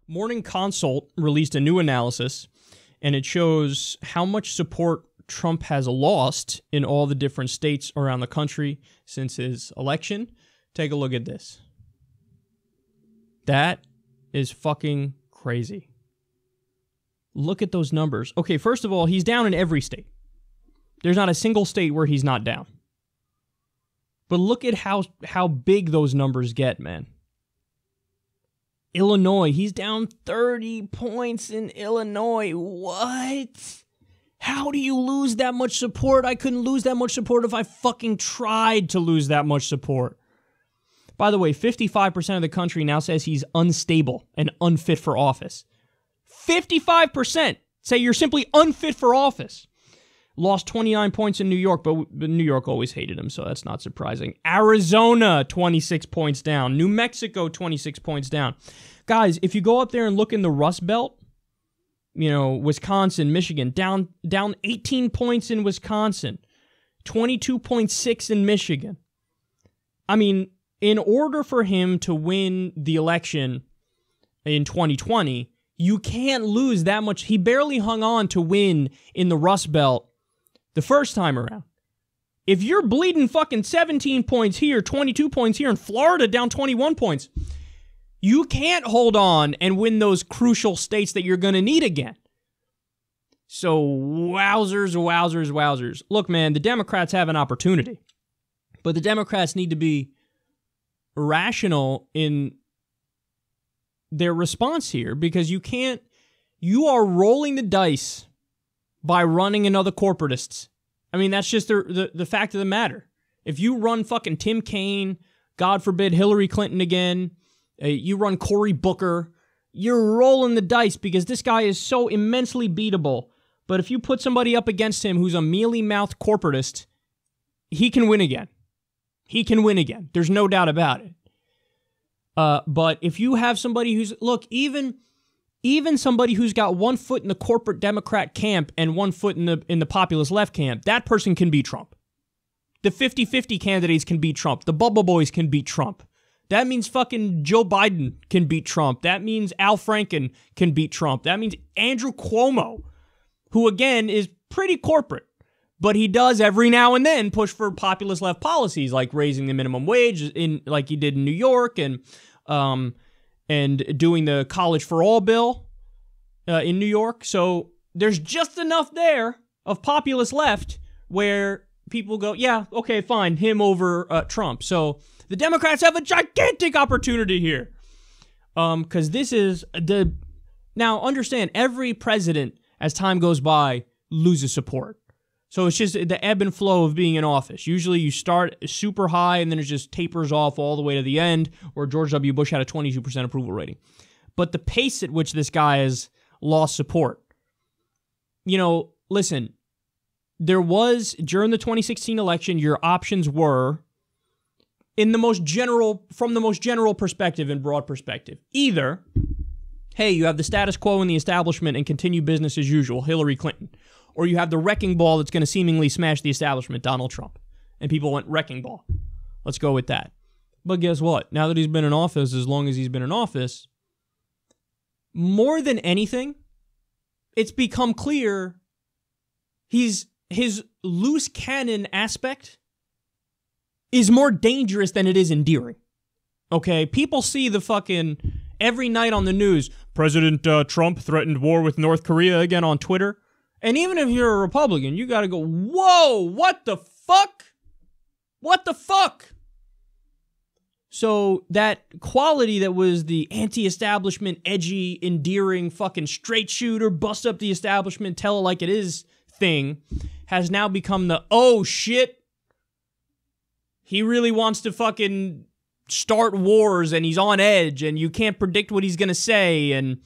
Morning Consult released a new analysis, and it shows how much support Trump has lost in all the different states around the country since his election. Take a look at this. That is fucking crazy. Look at those numbers. Okay, first of all, he's down in every state. There's not a single state where he's not down. But look at how big those numbers get, man. Illinois, he's down 30 points in Illinois. What? How do you lose that much support? I couldn't lose that much support if I fucking tried to lose that much support. By the way, 55% of the country now says he's unstable and unfit for office. 55% say you're simply unfit for office. Lost 29 points in New York, but New York always hated him, so that's not surprising. Arizona, 26 points down. New Mexico, 26 points down. Guys, if you go up there and look in the Rust Belt, you know, Wisconsin, Michigan, down 18 points in Wisconsin, 22.6 in Michigan. I mean, in order for him to win the election in 2020, you can't lose that much. He barely hung on to win in the Rust Belt the first time around. If you're bleeding fucking 17 points here, 22 points here, in Florida down 21 points, you can't hold on and win those crucial states that you're going to need again. So, wowzers, wowzers, wowzers. Look, man, the Democrats have an opportunity, but the Democrats need to be rational in their response here, because you are rolling the dice by running another corporatists. I mean, that's just the fact of the matter. If you run fucking Tim Kaine, God forbid Hillary Clinton again, you run Cory Booker, you're rolling the dice because this guy is so immensely beatable. But if you put somebody up against him who's a mealy-mouthed corporatist, he can win again. He can win again. There's no doubt about it. But if you have somebody who's, look, even somebody who's got 1 foot in the corporate Democrat camp and 1 foot in the populist left camp, that person can beat Trump. The 50-50 candidates can beat Trump. The bubble boys can beat Trump. That means fucking Joe Biden can beat Trump. That means Al Franken can beat Trump. That means Andrew Cuomo, who again is pretty corporate, but he does every now and then push for populist left policies like raising the minimum wage like he did in New York and doing the college for all bill in New York. So there's just enough there of populist left where people go, yeah, okay, fine, him over Trump. So the Democrats have a gigantic opportunity here. Because this is now understand, every president, as time goes by, loses support. So it's just the ebb and flow of being in office. Usually you start super high and then it just tapers off all the way to the end, where George W. Bush had a 22% approval rating. But the pace at which this guy has lost support, you know, listen, there was, during the 2016 election, your options were, from the most general perspective and broad perspective, either, hey, you have the status quo in the establishment and continue business as usual, Hillary Clinton. Or you have the wrecking ball that's going to seemingly smash the establishment, Donald Trump. And people went, wrecking ball. Let's go with that. But guess what? Now that he's been in office, as long as he's been in office, more than anything, it's become clear his loose cannon aspect is more dangerous than it is endearing. Okay? People see the fucking, every night on the news, President Trump threatened war with North Korea again on Twitter. And even if you're a Republican, you got to go, whoa, what the fuck? What the fuck? So that quality that was the anti-establishment, edgy, endearing, fucking straight shooter, bust up the establishment, tell it like it is thing, has now become the, oh shit, he really wants to fucking start wars and he's on edge and you can't predict what he's going to say, and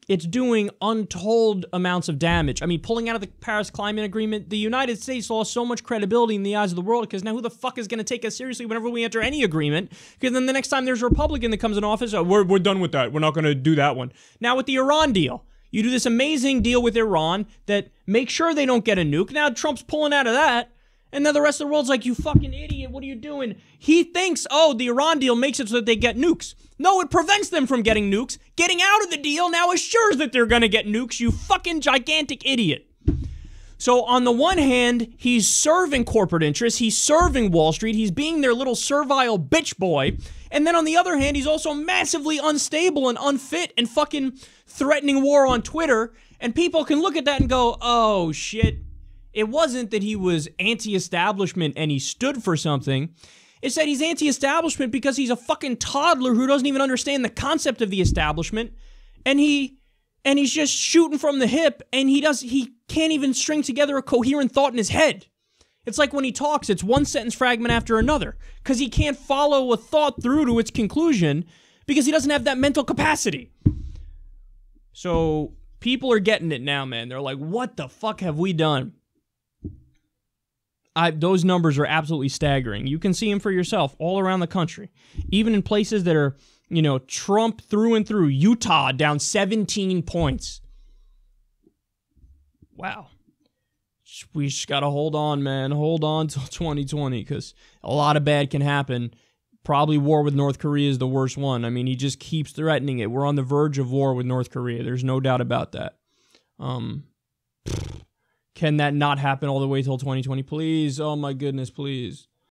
it's doing untold amounts of damage. I mean, pulling out of the Paris Climate Agreement, the United States lost so much credibility in the eyes of the world, because now who the fuck is going to take us seriously whenever we enter any agreement? Because then the next time there's a Republican that comes in office, oh, we're done with that. We're not going to do that one. Now with the Iran deal, you do this amazing deal with Iran that makes sure they don't get a nuke. Now Trump's pulling out of that, And then the rest of the world's like, you fucking idiot, what are you doing? He thinks, oh, the Iran deal makes it so that they get nukes. No, it prevents them from getting nukes. Getting out of the deal now assures that they're gonna get nukes, you fucking gigantic idiot. So on the one hand, he's serving corporate interests, he's serving Wall Street, he's being their little servile bitch boy. And then on the other hand, he's also massively unstable and unfit and fucking threatening war on Twitter. And people can look at that and go, oh shit. It wasn't that he was anti-establishment and he stood for something. It's that he's anti-establishment because he's a fucking toddler who doesn't even understand the concept of the establishment. And he's just shooting from the hip, and he can't even string together a coherent thought in his head. It's like when he talks, it's one sentence fragment after another, because he can't follow a thought through to its conclusion because he doesn't have that mental capacity. So people are getting it now, man. They're like, what the fuck have we done? Those numbers are absolutely staggering. You can see them for yourself all around the country. Even in places that are, you know, Trump through and through. Utah down 17 points. Wow. We just got to hold on, man. Hold on till 2020, because a lot of bad can happen. Probably war with North Korea is the worst one. I mean, he just keeps threatening it. We're on the verge of war with North Korea. There's no doubt about that. Can that not happen all the way till 2020? Please. Oh, my goodness, please.